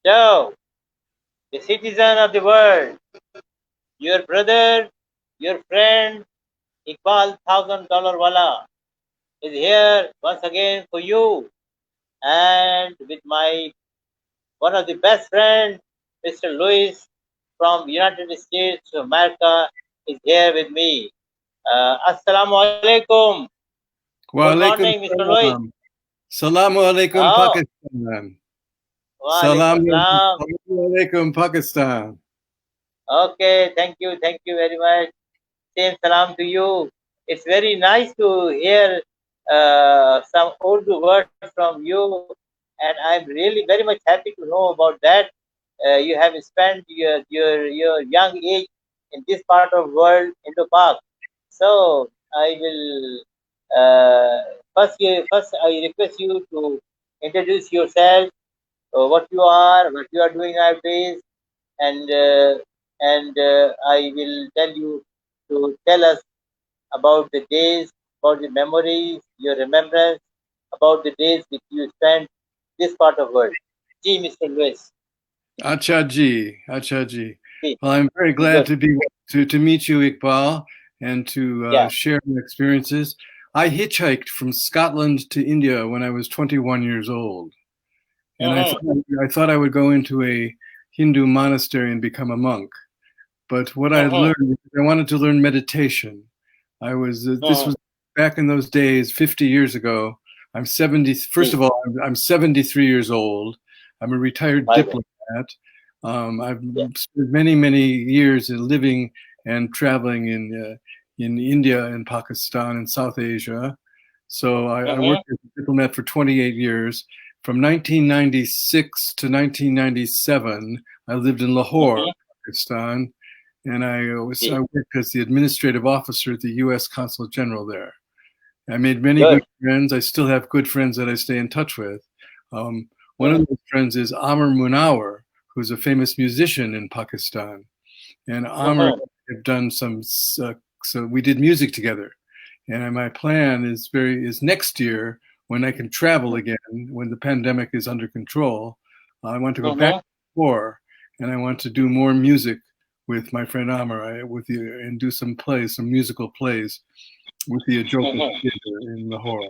So, the citizen of the world, your brother, your friend, Iqbal $1,000 wala is here once again for you, and with my one of the best friends, Mr. Louis from United States of America, is here with me. Assalamu alaikum. Good Wa morning, alaikum Mr. Louis. salam. Salamu alaikum Oh, Pakistan. wa alaikum Salamu salam. alaikum Pakistan. Okay, thank you very much. Same salam to you. It's very nice to hear some Urdu words from you, and I'm really very much happy to know about that. You have spent your young age in this part of world, Indo-Pak. So I will first I request you to introduce yourself, what you are, what you are doing nowadays, and I will tell you to tell us about the days, about the memories, your remembrance, about the days which you spent this part of world. Ji, Mr. Lewis. Achaji. Achaji. Ji, Well, I'm very glad good. to meet you, Iqbal, and to Yeah. share my experiences. I hitchhiked from Scotland to India when I was 21 years old, and Mm-hmm. I thought I would go into a Hindu monastery and become a monk. But what I Mm-hmm. learned, I wanted to learn meditation. This Mm-hmm. was back in those days, 50 years ago. I'm 70. First Ji, of all, I'm 73 years old. I'm a retired my God. diplomat. I've Yeah. spent many years in living and traveling in India and Pakistan and South Asia. So I Mm-hmm. worked as a diplomat for 28 years. From 1996 to 1997, I lived in Lahore, Mm-hmm. Pakistan, and I Ji, worked as the administrative officer at the U.S. Consulate General there. I made many good. good friends. I still have good friends that I stay in touch with. One of Mm-hmm. those friends is Amr Munawar, who's a famous musician in Pakistan. And Amr Mm-hmm. have done so we did music together. And my plan is next year when I can travel again, when the pandemic is under control. I want to go back Mm-hmm. to Lahore, and I want to do more music with my friend Amr, and do some musical plays with the Ajoka Mm-hmm. Theater in Lahore.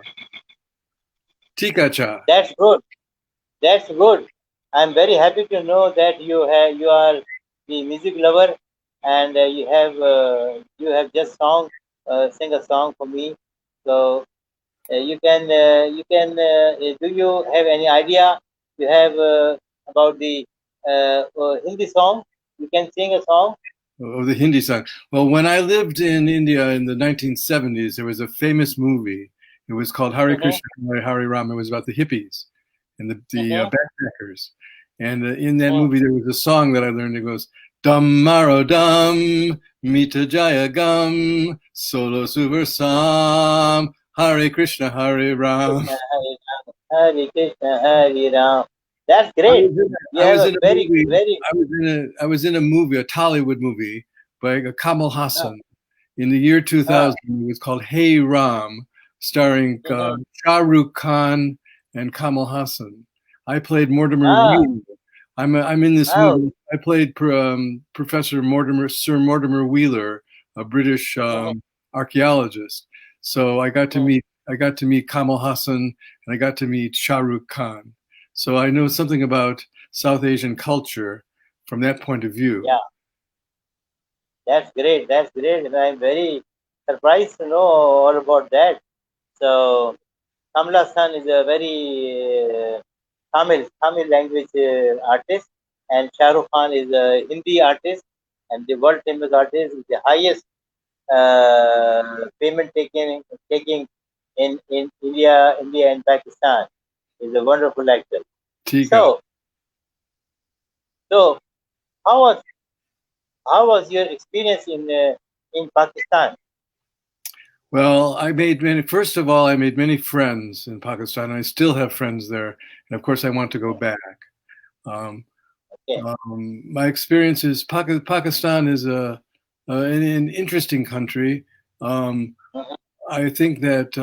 Tikacha. That's good. That's good. I'm very happy to know that you are the music lover, and you have just sing a song for me. So you can do you have any idea you have about the Hindi song? You can sing a song. Oh, the Hindi song. Well, when I lived in India in the 1970s, there was a famous movie. It was called Hare Mm-hmm, Krishna, Hare Ram. It was about the hippies and the mm-hmm, backpackers. And in that mm. movie, there was a song that I learned. It goes, Dum Maro Dum, Mita Jaya Gum, Solo Suvar Sam, Hare Krishna, Hare Ram. Krishna Hare Ram, Hare Krishna Hare Ram. That's I great. was in, You I have was a in a very movie. very I was in a movie, a Tollywood movie by Kamal uh, Hassan in the year uh, 2000. It was called Hey Ram, starring mm-hmm. Shah Rukh Khan and Kamal Hassan. I played Mortimer Ah, Wheeler. I'm in this oh, movie. I played Professor Sir Mortimer Wheeler, a British mm-hmm, archaeologist. So mm-hmm. I got to meet Kamal Hassan, and I got to meet Shah Rukh Khan. So I know something about South Asian culture from that point of view. Yeah, that's great. That's great. And I'm very surprised to know all about that. So Kamala Hassan is a very Tamil language artist, and Shah Rukh Khan is a Hindi artist, and the world famous artist with the highest payment taking in India and Pakistan. Is a wonderful actor. Tika. So so how was your experience in Pakistan? Well, first of all, I made many friends in Pakistan, and I still have friends there. And of course, I want to go back. Um, Okay. my experience is Pakistan is an interesting country. Um, Mhm. I think that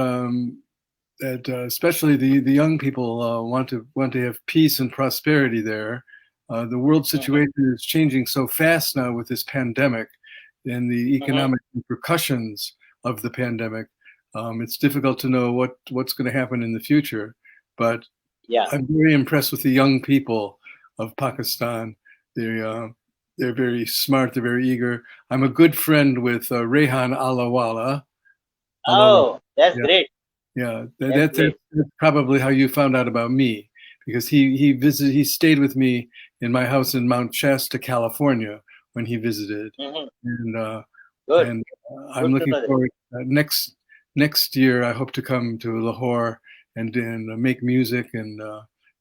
especially the young people want to have peace and prosperity there. The world Mhm. situation is changing so fast now with this pandemic and the Mhm. economic repercussions of the pandemic. It's difficult to know what's going to happen in the future, but Yeah. I'm very impressed with the young people of Pakistan. They they're very smart. They're very eager. I'm a good friend with Rehan Alawala. Oh, that's Yeah, great. yeah. That's great. That's probably how you found out about me because he stayed with me in my house in Mount Shasta, California when he visited, Mhm. and Good. and I'm Good to looking know that. forward next year. I hope to come to Lahore and make music and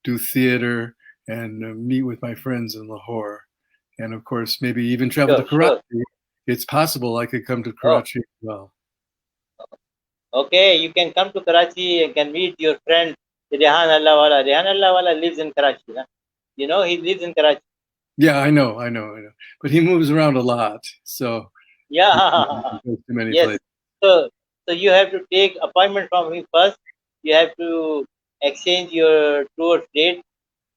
do theater and meet with my friends in Lahore, and of course maybe even travel to Sure, Karachi. sure. It's possible I could come to Oh, Karachi as well. okay. You can come to Karachi and can meet your friend Rehan Allahwala. Rehan Allahwala lives in Karachi. Huh? You know, he lives in Karachi. Yeah, I know. But he moves around a lot, so he Yeah. goes to many Yes. places. So, so you have to take appointment from him first. You have to exchange your tour date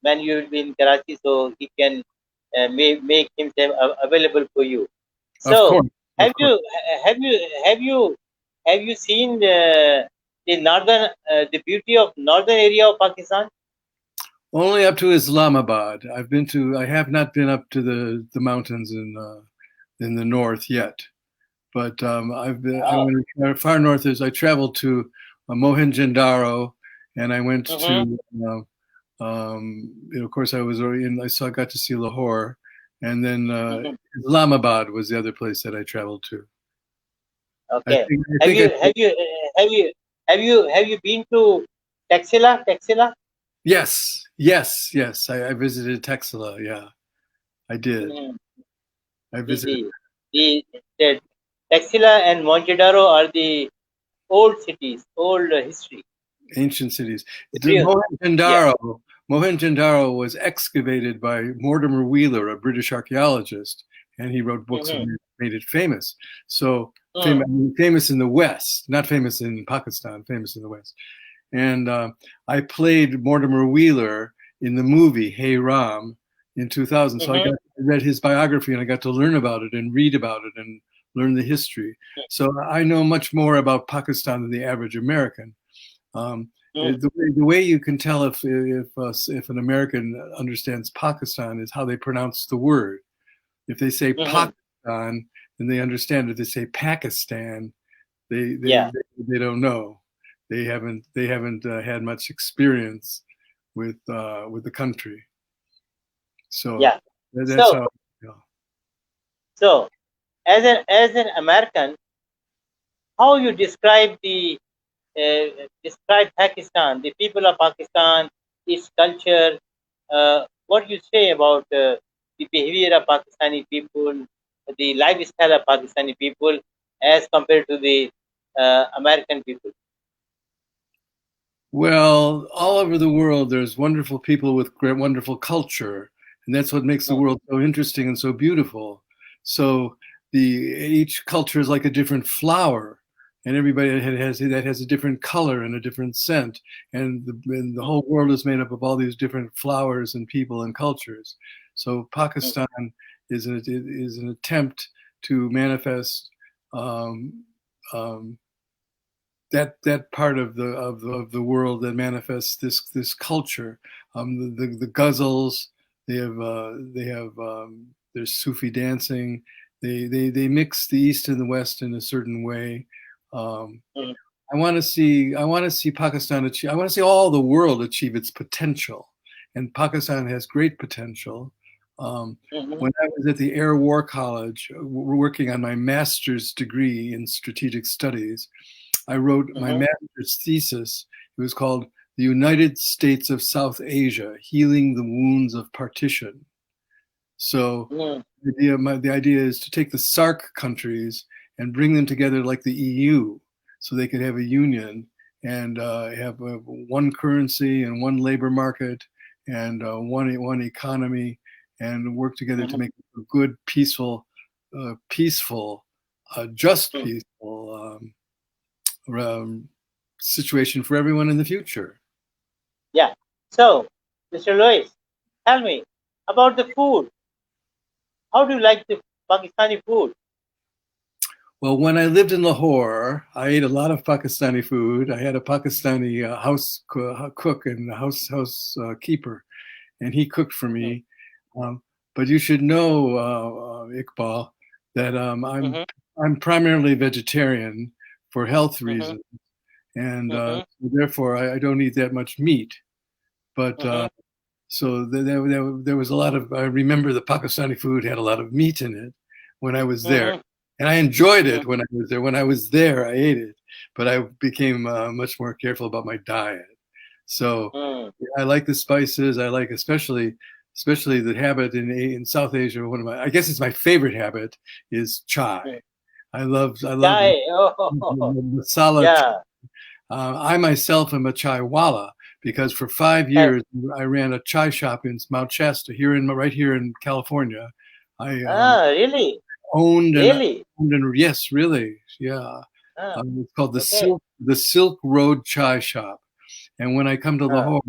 when you will be in Karachi, so he can make himself available for you. Of So, course, have of course. you have you have you have you seen the northern the beauty of northern area of Pakistan? Only up to Islamabad. I have not been up to the mountains in the north yet. But I Oh, went as far north as I traveled to Mohenjo-daro, and I went mm-hmm, to of course I was already in. I got to see Lahore, and then mm-hmm. Islamabad was the other place that I traveled to. Okay. I Have think I you have you have you have you been to Taxila? Taxila? yes. I visited Texela. Yeah, I did. Mm-hmm. I The, visited the, the Taxila and Mohenjo-daro are the old cities, old history. ancient cities. The The real, yeah. Mohenjo-daro was excavated by Mortimer Wheeler, a British archaeologist, and he wrote books Mm-hmm. and made it famous. So Mm, famous in the West, not famous in Pakistan, famous in the West. And I played Mortimer Wheeler in the movie Hey Ram in 2000. So mm-hmm. I read his biography and I got to learn about it and read about it and learn the history. So I know much more about Pakistan than the average American. Mm, The way you can tell if an American understands Pakistan is how they pronounce the word. If they say mm-hmm. Pakistan, then they understand. If they say Pakistan, they they Yeah, they, they don't know. They haven't had much experience with the country. So yeah. that's So, how. You know. so as an American, how you describe Pakistan, the people of Pakistan, its culture? What you say about the behavior of Pakistani people, the lifestyle of Pakistani people, as compared to the American people? Well, all over the world, there's wonderful people with great, wonderful culture, and that's what makes the Mm, world so interesting and so beautiful. So each culture is like a different flower, and everybody has a different color and a different scent, and the mm, whole world is made up of all these different flowers and people and cultures. So mm, Pakistan is an attempt to manifest. Um, um, that part of the world that manifests this culture. The ghazals, they have there's Sufi dancing. They mix the East and the West in a certain way. Um, mm, I want to see Pakistan achieve. I want to see all the world achieve its potential, and Pakistan has great potential. mhm, When I was at the Air War College, working on my master's degree in strategic studies, I wrote my mhm, master's thesis. It was called "The United States of South Asia: Healing the Wounds of Partition." So mm, the idea is to take the SARC countries and bring them together like the EU, so they could have a union and have one currency and one labor market and one economy, and work together to mhm, make a good, peaceful, just mm. peaceful situation for everyone in the future. Yeah. So, Mr. Lewis, tell me, About the food, how do you like the Pakistani food? Well, when I lived in Lahore, I ate a lot of Pakistani food. I had a Pakistani cook and house keeper, and he cooked for Mm-hmm. me. Um, but you should know, Iqbal, that Mm-hmm. I'm primarily vegetarian for health Mm-hmm. reasons, and Mm-hmm. therefore I don't eat that much meat. But Mm-hmm. so there was a lot of. I remember the Pakistani food had a lot of meat in it when I was there, Mm-hmm. and I enjoyed it when I was there. When I was there, I ate it, but I became much more careful about my diet. So Mm-hmm. yeah, I like the spices. I like especially the habit in South Asia. One of my, I guess it's my favorite habit is chai. I love Chai. Oh, masala. yeah. I myself am a chai wala because for 5 years I ran a chai shop in Mount Shasta right here in California. I Really? owned and Really? yes, really, yeah. Ah, It's called okay. the Silk Road Chai Shop. And when I come to Ah, Lahore,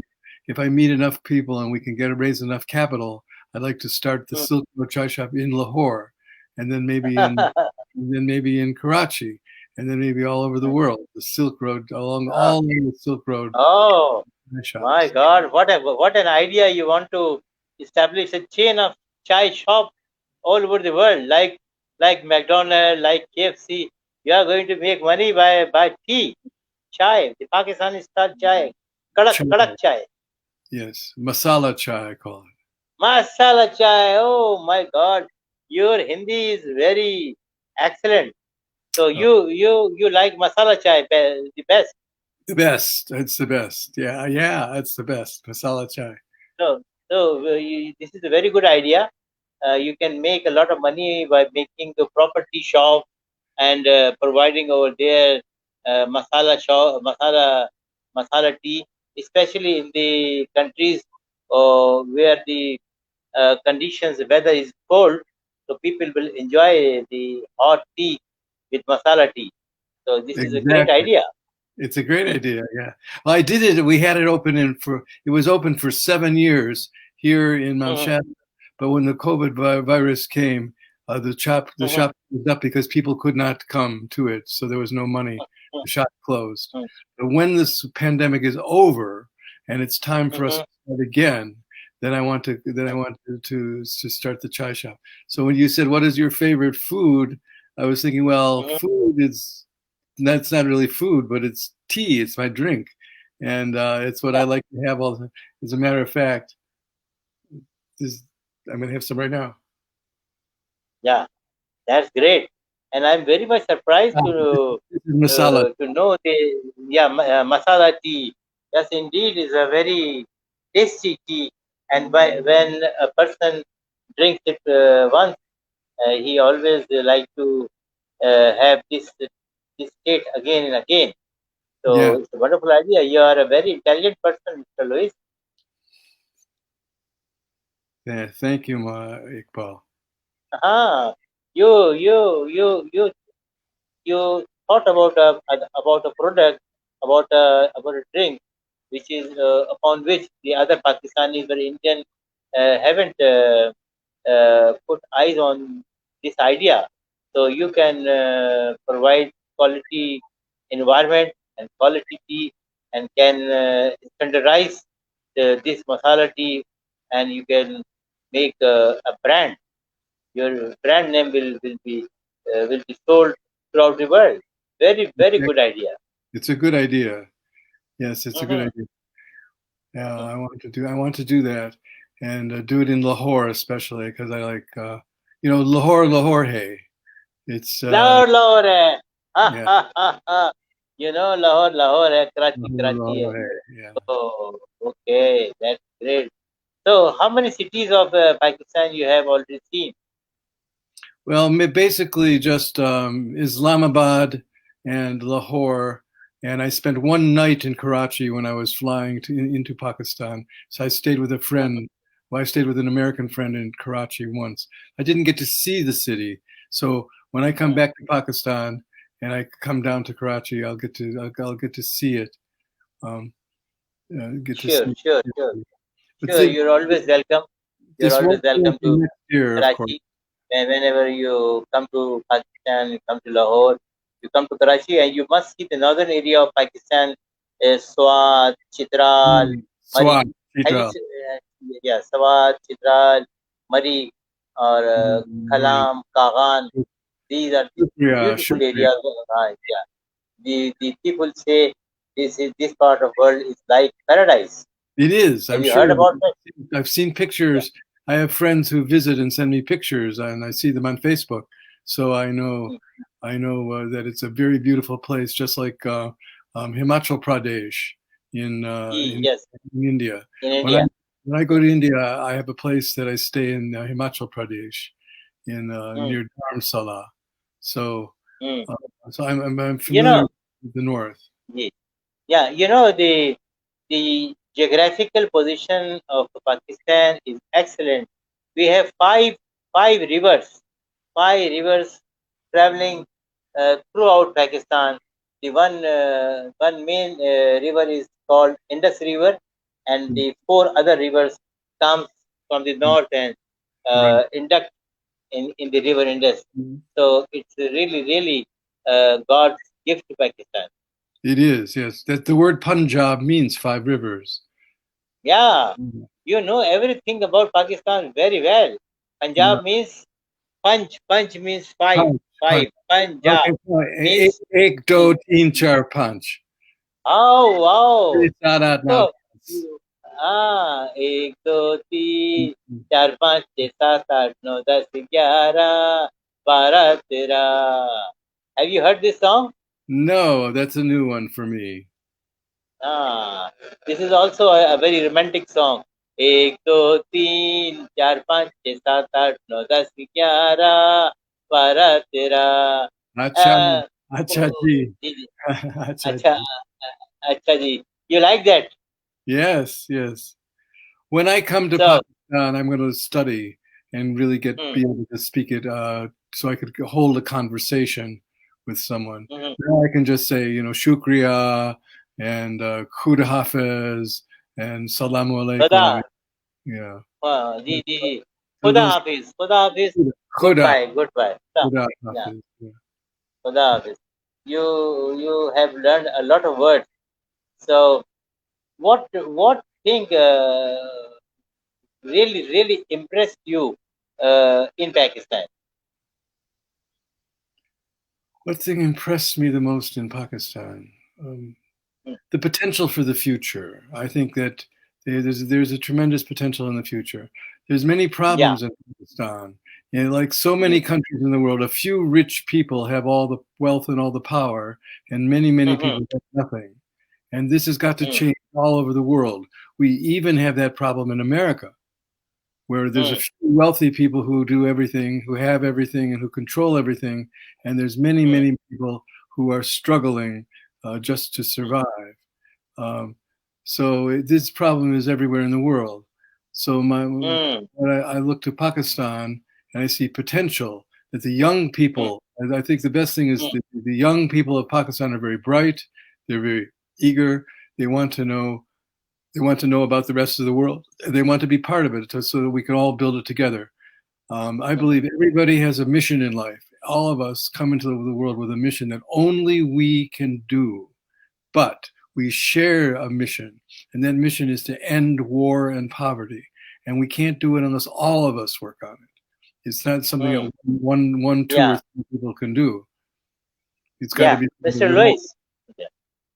if I meet enough people and we can raise enough capital, I'd like to start the mm. Silk Road Chai Shop in Lahore, and then maybe in Karachi, and then maybe all over the world. The Silk Road Ah, all along the Silk Road oh, chai my shops. God. What an idea. You want to establish a chain of chai shop all over the world, like McDonald's, like KFC. You are going to make money by tea, chai, the Pakistani style chai, Chai, kadak chai, yes, masala chai I call it. masala chai. Oh my God, your Hindi is very excellent. So Uh, you like masala chai the best. the best. It's the best. Yeah, yeah, it's the best. Masala chai. So this is a very good idea. You can make a lot of money by making the property shop and providing over there masala tea, especially in the countries where the conditions, the weather is cold, so people will enjoy the hot tea with masala tea. So this is a great Exactly. idea. It's a great idea. Yeah. Well, I did it. We had it open it was open for 7 years here in Mount Mhm, Shasta. But when the COVID virus came, the mhm, shop was up because people could not come to it, so there was no money. mhm, The shop closed. mhm, But when this pandemic is over and it's time for us mhm, to start again, then I want to start the chai shop. So when you said what is your favorite food, I was thinking, well, mhm. food is that's not really food, but it's tea. It's my drink, and it's what I Yeah, like to have all the. As a matter of fact, this, I'm going to have some right now. yeah, that's great. And I'm very much surprised Ah, this is masala. to know the masala tea. Yes, indeed, is a very tasty tea. And when a person drinks it once, he always like to have this state again and again. Yeah, So it's a wonderful idea. You are a very intelligent person, Mr. Louis. yeah. Thank you, Iqbal. Ah, you thought about a product, about a drink, which is upon which the other Pakistanis or Indian haven't put eyes on this idea. So you can provide quality environment and quality tea, and can standardize this masala tea, and you can make a brand. Your brand name will be sold throughout the world. Very good idea. It's a good idea. Yes, it's a good Mm-hmm. idea. Yeah, I want to do that, and do it in Lahore especially because I like Lahore. Hey, it's Lahore, Lahore hai. Ha yeah, ha ha ha. You know Lahore, Lahore hai. Karachi, Karachi hai. Lahore. Hey, yeah. Oh, okay, that's great. So, how many cities of Pakistan you have already seen? Well, basically just Islamabad and Lahore. And I spent one night in Karachi when I was flying into Pakistan. So I stayed with a friend. Well, I stayed with an American friend in Karachi once. I didn't get to see the city. So when I come Mm-hmm. back to Pakistan and I come down to Karachi, I'll get to see it. Get to Sure, see sure, sure, it. But sure. You're always welcome. You're This always won't be welcome until to next year, of course. Karachi. Whenever you come to Pakistan, you come to Lahore, you come to Karachi, and you must see the northern area of Pakistan, Swat, Chitral, Mari. Swat, Have you Chitra, seen, yeah, Swat, Chitral, Mari, or Murray, Khalam, Kagan. These are the Shukriya, beautiful Shukriya. areas. Yeah, the people say this part of world is like paradise. It is, Have I'm you heard sure. about that? I've seen Yeah. pictures. I have friends who visit and send me pictures, and I see them on Facebook. So Mm. I know that it's a very beautiful place, just like Himachal Pradesh in, uh, in Yes, in India. in When I India. when I go to India, I have a place that I stay in Himachal Pradesh, in Mm. near Dharamsala. So Mm. uh, so I'm You familiar know, with the north. yeah, yeah, the geographical position of Pakistan is excellent. We have five rivers traveling throughout Pakistan. The one main river is called Indus River, and Mm, the four other rivers comes from the mm, north and right. induct in the river Indus. Mm. So it's really God's gift to Pakistan. It is, yes. That the word Punjab means five rivers. Yeah, Mhm. you know everything about Pakistan very well. Yeah. Punjab means punch. Punch means five. Punch, punch. Five. Okay, Punjab fine. means Ek do mm, teen char punch. oh wow. Sadat now. So एक दो तीन चार पाँच छः सात आठ नौ दस ग्यारह बारह तेरह. Have you heard this song? No, that's a new one for me. Ah, this is also a very romantic song. एक दो तीन चार पाँच छः सात आठ नौ दस ग्यारह बारह तेरह. Acha, acha Oh, ji. जी जी. Acha अच्छा ji. अच्छा जी. You like that? Yes, yes. When I come to So, Pakistan, I'm going to study and really hmm, be able to speak it, so I could hold a conversation with someone. hmm. Now I can just say, shukriya and khuda hafiz and salamu खुदा. alaikum. Yeah. हाँ, जी जी जी. So खुदा those हाफिज. खुदा हाफिज. khuda, Goodbye. Goodbye. So, khuda yeah. hafiz. Yeah. खुदा हाफिज. You have learned a lot of words. So, what thing really impressed you in Pakistan? What thing impressed me the most in Pakistan? Um, Mm. the potential for the future. I think that there's a tremendous potential in the future. There's many Yeah. problems in Pakistan. Like so Mm-hmm. many countries in the world, a few rich people have all the wealth and all the power, and many Mm-hmm. people have nothing. And this has got to Mm. change all over the world. We even have that problem in America, where there's a Mm. few wealthy people who do everything, who have everything, and who control everything, and there's Mm. many people who are struggling just to survive. Um, so this problem is everywhere in the world. So Mm. when I look to Pakistan and I see potential that the young Mm. people, and I think the best thing is Mm. the young people of Pakistan are very bright, they're very eager, they want to know they want to know about the rest of the world. They want to be part of it so that we can all build it together. I Mm. believe everybody has a mission in life. All of us come into the world with a mission that only we can do, but we share a mission, and that mission is to end war and poverty. And we can't do it unless all of us work on it. It's not something Mm. that one, two, or Yeah. three people can do. It's got to Yeah. be something Mr. we all. Lewis. Yeah.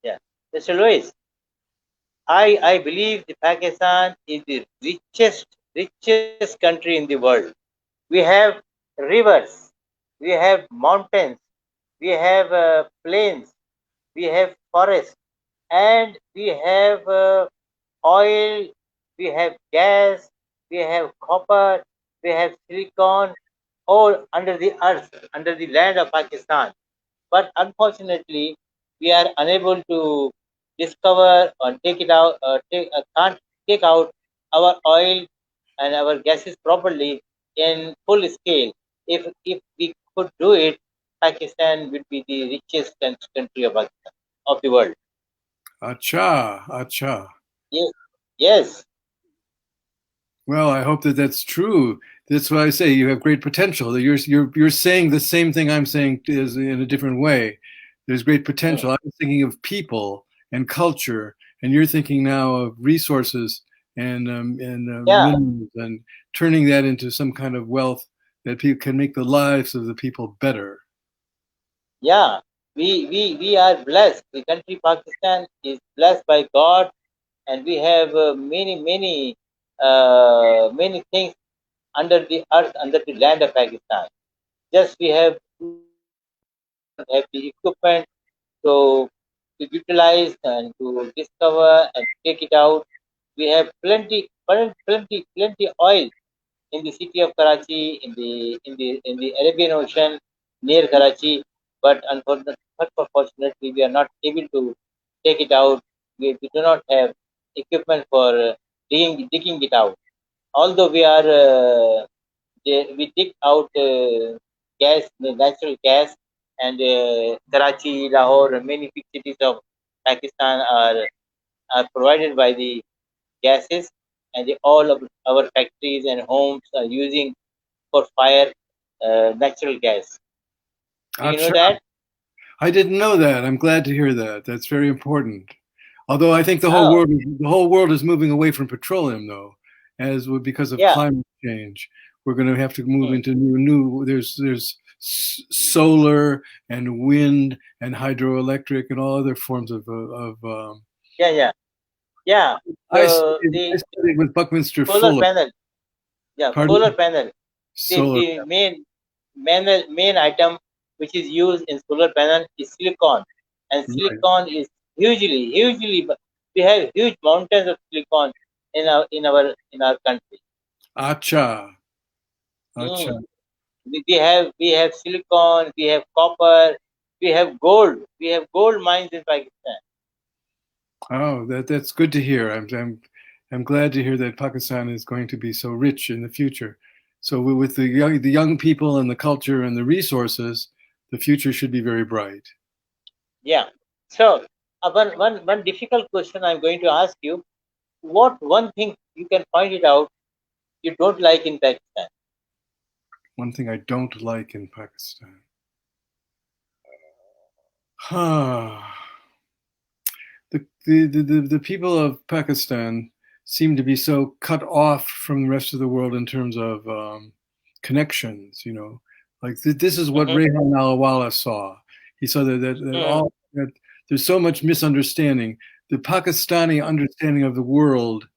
Yeah. Mr. Lewis, I believe the Pakistan is the richest country in the world. We have rivers, we have mountains, we have plains, we have forests, and we have oil, we have gas, we have copper, we have silicon, all under the earth, under the land of Pakistan. But unfortunately, we are unable to discover or take it out, can't take out our oil and our gases properly in full scale. If we could do it, Pakistan would be the richest country of the world. Acha, acha. Yes, yes. Well, I hope that that's true. That's what I say. You have great potential. You're saying the same thing I'm saying is in a different way. There's great Mm. potential. I was thinking of people and culture, and you're thinking now of resources and Yeah, minerals and turning that into some kind of wealth that people can make the lives of the people better. yeah. We are blessed. The country Pakistan is blessed by God, and we have many things under the earth, under the land of Pakistan. Just we have have the equipment to to utilize and to discover and take it out. We have plenty oil in the city of Karachi, in the Arabian Ocean near Karachi, but unfortunately we are not able to take it out. We do not have equipment for digging it out. Although we dig out gas, natural gas, and Karachi, Lahore, and many big cities of Pakistan are provided by the gases, and all of our factories and homes are using for fire natural gas. Do you know Acha. that? I didn't know that. I'm glad to hear that. That's very important. Although I think Oh, the whole world is moving away from petroleum, though, because of yeah. climate change. We're going to have to move Mm. into new. There's solar and wind and hydroelectric and all other forms of. Yeah, yeah, yeah. I The studied with Buckminster solar Fuller. panel, yeah, solar Pardon? panel. Solar. The main item which is used in solar panel is silicon, and Right. silicon is hugely. We have huge mountains of silicon in our country. Acha. Acha. Mm. We have silicon, we have copper, we have gold mines in Pakistan. Oh, that's good to hear. I'm glad to hear that Pakistan is going to be so rich in the future. So with the young people and the culture and the resources, the future should be very bright. Yeah. So one difficult question I'm going to ask you: what one thing you can find it out you don't like in Pakistan? One thing I don't like in Pakistan. Huh. The people of Pakistan seem to be so cut off from the rest of the world in terms of connections. Like this is what Mm-hmm, Rehan Alawala saw. He saw mm-hmm, that there's so much misunderstanding. The Pakistani understanding of the world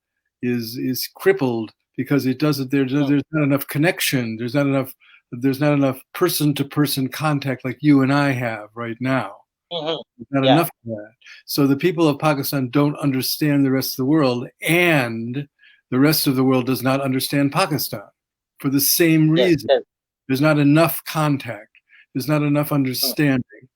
is crippled because it doesn't. There's not enough connection. There's not enough person to person contact like you and I have right now. mm-hmm. Not Yeah, enough of that. So the people of Pakistan don't understand the rest of the world, and the rest of the world does not understand Pakistan for the same yes, reason. yes. There's not enough contact. There's not enough Mm, understanding.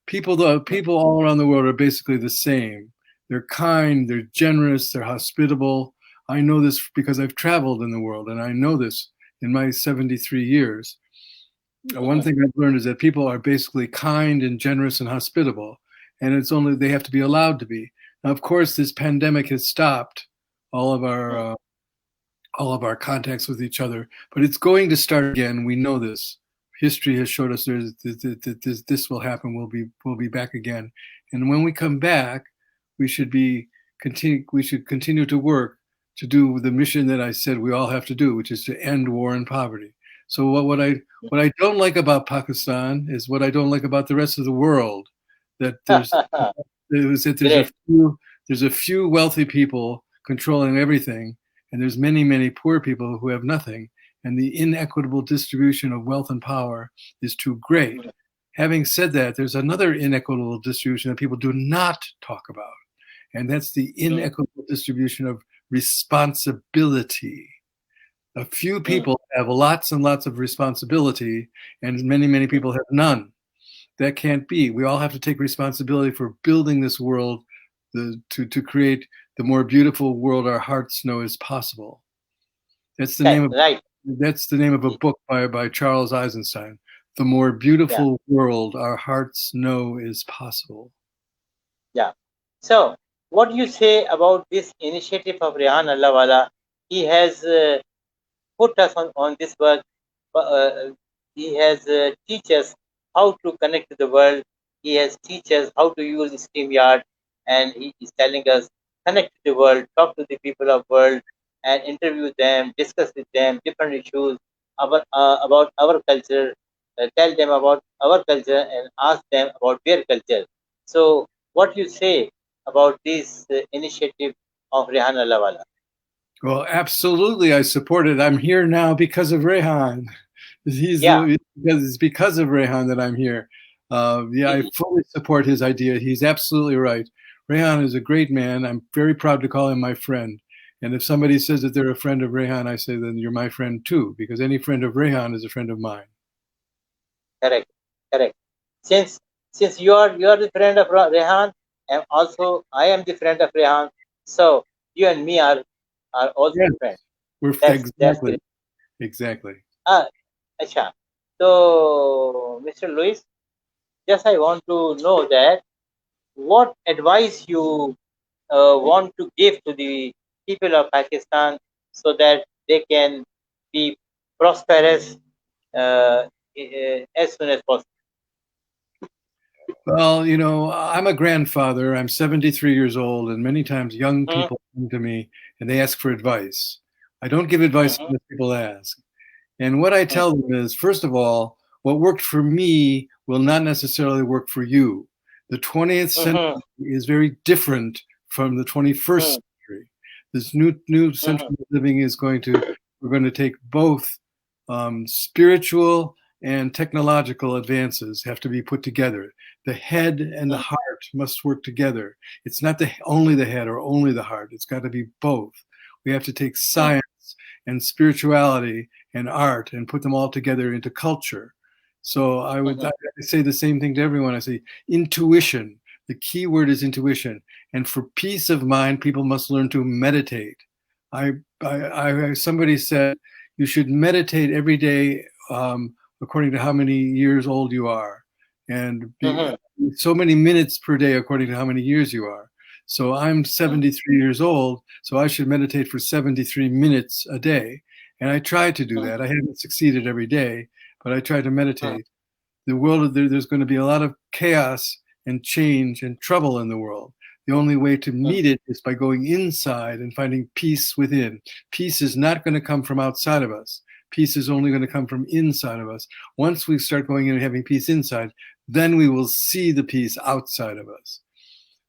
People all around the world are basically the same. They're kind, they're generous, they're hospitable. I know this because I've traveled in the world, and I know this in my 73 years. One mm-hmm, thing I've learned is that people are basically kind and generous and hospitable, and it's only they have to be allowed to be. Now, of course, this pandemic has stopped all of our mm, uh, all of our contacts with each other, but it's going to start again. We know this. History has showed us this will happen. We'll be back again, and when we come back, we should be continue. We should continue to work to do the mission that I said we all have to do, which is to end war and poverty. So what I don't like about Pakistan is what I don't like about the rest of the world. That mm. there's Great. a few wealthy people controlling everything, and there's many poor people who have nothing, and the inequitable distribution of wealth and power is too great. Mm, Having said that, there's another inequitable distribution that people do not talk about, and that's the mm, inequitable distribution of responsibility. A few mm. people have lots and lots of responsibility, and many people have none. That can't be. We all have to take responsibility for building this world to create the more beautiful world our hearts know is possible. That's the Yes, name of right. that's the name of a book by Charles Eisenstein. The more Yeah, beautiful world our hearts know is possible. yeah. So, what do you say about this initiative of Rehan Allahwala he has put us on this work. He has teach us how to connect to the world. He has teach us how to use StreamYard, and he is telling us connect to the world, talk to the people of world, and interview them, discuss with them different issues about our culture, tell them about our culture, and ask them about their culture. So, what you say about this initiative of Rehan Allawala? Well, absolutely, I support it. I'm here now because of Rehan. Yeah, It's because of Rehan that I'm here. Yeah, I really, fully support his idea. He's absolutely right. Rehan is a great man. I'm very proud to call him my friend. And if somebody says that they're a friend of Rehan, I say then you're my friend too, because any friend of Rehan is a friend of mine. correct, correct. Since you are the friend of Rehan, and also I am the friend of Rehan, so you and me are also Yes, friends. we're That's exactly, great. exactly. Ah, acha. So, Mr. Louis, just I want to know that what advice you want to give to the people of Pakistan so that they can be prosperous as soon as possible. Well, I'm a grandfather. I'm 73 years old, and many times young Mm, people come to me and they ask for advice. I don't give advice mhm, unless people ask. And what I mm, tell them is, first of all, what worked for me will not necessarily work for you. The 20th century mhm, is very different from the 21st mm, century. This new mhm, century of living we're going to take both spiritual and technological advances have to be put together. The head and the mm, heart must work together. It's not only the head or only the heart. It's got to be both. We have to take mm, science and spirituality and art and put them all together into culture. So mhm, I say the same thing to everyone. I say intuition. The key word is intuition. And for peace of mind, people must learn to meditate. Somebody said you should meditate every day according to how many years old you are, and mhm, so many minutes per day according to how many years you are. So I'm mm, 73 years old, so I should meditate for 73 minutes a day. And I try to do mm, that. I haven't succeeded every day, but I try to mm, meditate. There's going to be a lot of chaos and change and trouble in the world. The only way to mm, meet it is by going inside and finding peace within. Peace is not going to come from outside of us. Peace is only going to come from inside of us. Once we start going in and having peace inside, then we will see the peace outside of us.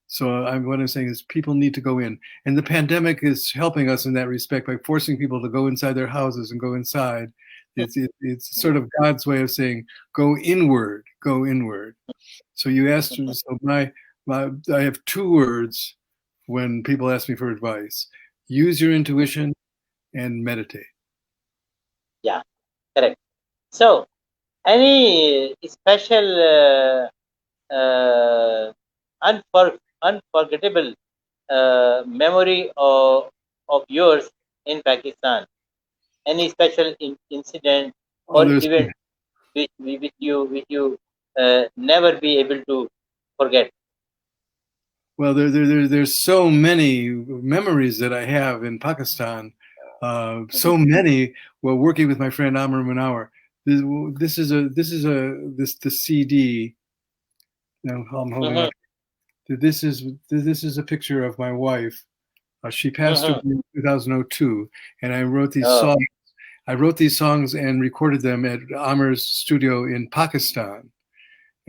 So what I'm saying is people need to go in. And the pandemic is helping us in that respect by forcing people to go inside their houses and go inside. It's sort of God's way of saying, go inward, go inward. So you asked, so I have two words when people ask me for advice: use your mm. intuition and meditate. Yeah, correct. So, any special unforgettable memory of yours in Pakistan? Any special incident Oh, or there's event which you never be able to forget? Well, there's so many memories that I have in Pakistan. Mhm, So many. Well, working with my friend Amr Manawar. This the CD. Now I'm holding mhm, up. This is a picture of my wife. She passed away mhm. in 2002, and I wrote these Oh, songs. I wrote these songs and recorded them at Amar's studio in Pakistan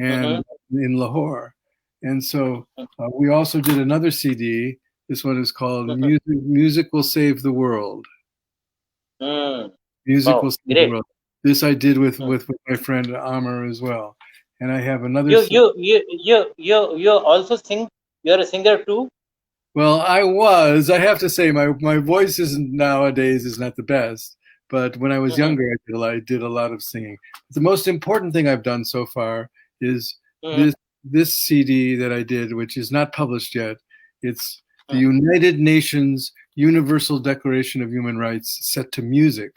mhm, and in Lahore. And so we also did another CD. This one is called mhm, Music Will Save the World. mm. Music Wow, Will Save the great. World. This I did with, Mm. with, with my friend Amr as well. And I have another You CD. you you you also sing. You're a singer too. Well, I have to say, my voice isn't nowadays is not the best. But when I was Mhm, younger, I did a lot of singing. The most important thing I've done so far is mhm, this CD that I did, which is not published yet. It's the mm, United Nations Universal Declaration of Human Rights set to music.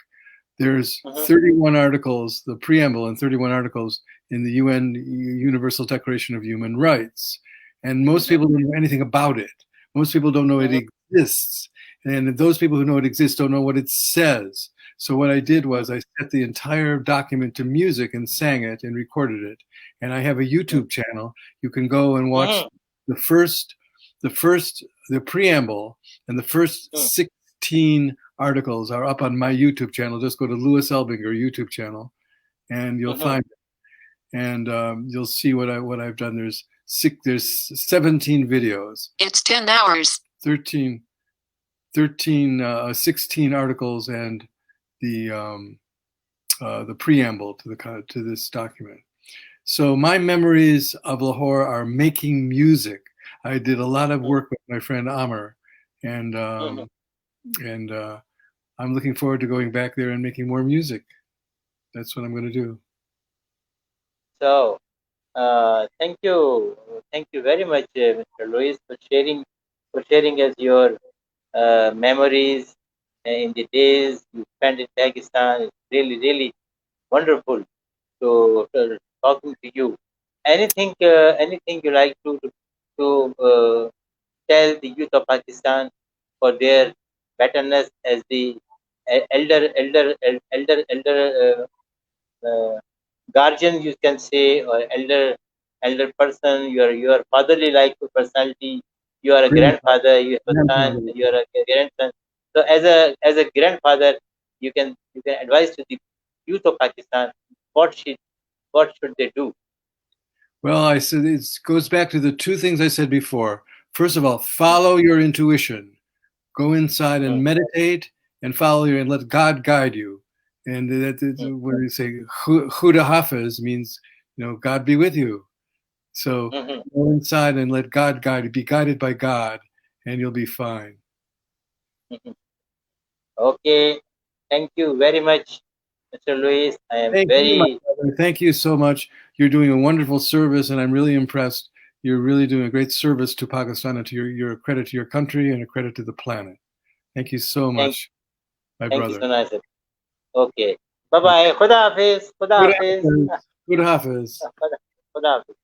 There's mhm, 31 articles, the preamble, and 31 articles in the UN Universal Declaration of Human Rights. And most mhm, people don't know anything about it. Most people don't know it mhm, exists. And those people who know it exists don't know what it says. So what I did was I set the entire document to music and sang it and recorded it. And I have a YouTube channel. You can go and watch the preamble and the first 16 articles are up on my YouTube channel. Just go to Louis Elbinger YouTube channel, and you'll find it. And you'll see what I've done. There's 17 videos. It's 10 hours. 16 articles and the preamble to this document. So my memories of Lahore are making music. I did a lot of work with my friend Amr, and I'm looking forward to going back there and making more music. That's what I'm going to do. So, thank you very much, Mr. Louis, for sharing us your memories in the days you spent in Pakistan. It's really wonderful to talking to you. Anything you like to tell the youth of Pakistan for their betterness as the elder guardian, you can say, or elder person. You are fatherly like personality. You are a grandfather. You have a son. You are a grandson. So as a grandfather, you can advise to the youth of Pakistan what should they do. Well, I said it goes back to the two things I said before. First of all, follow your intuition. Go inside and meditate and follow and let God guide you. And that when you say Khuda Hafiz means, God be with you. So go inside and let God guide you. Be guided by God, and you'll be fine. Okay. Thank you very much, Mr. Louis. I am Thank you so much. You're doing a wonderful service, and I'm really impressed. You're really doing a great service to Pakistan and to your credit to your country and a credit to the planet. Thank you so much, my brother. Thank you so much. Okay. Bye bye. Khuda Hafiz. Khuda Hafiz. Khuda Hafiz. Khuda Hafiz.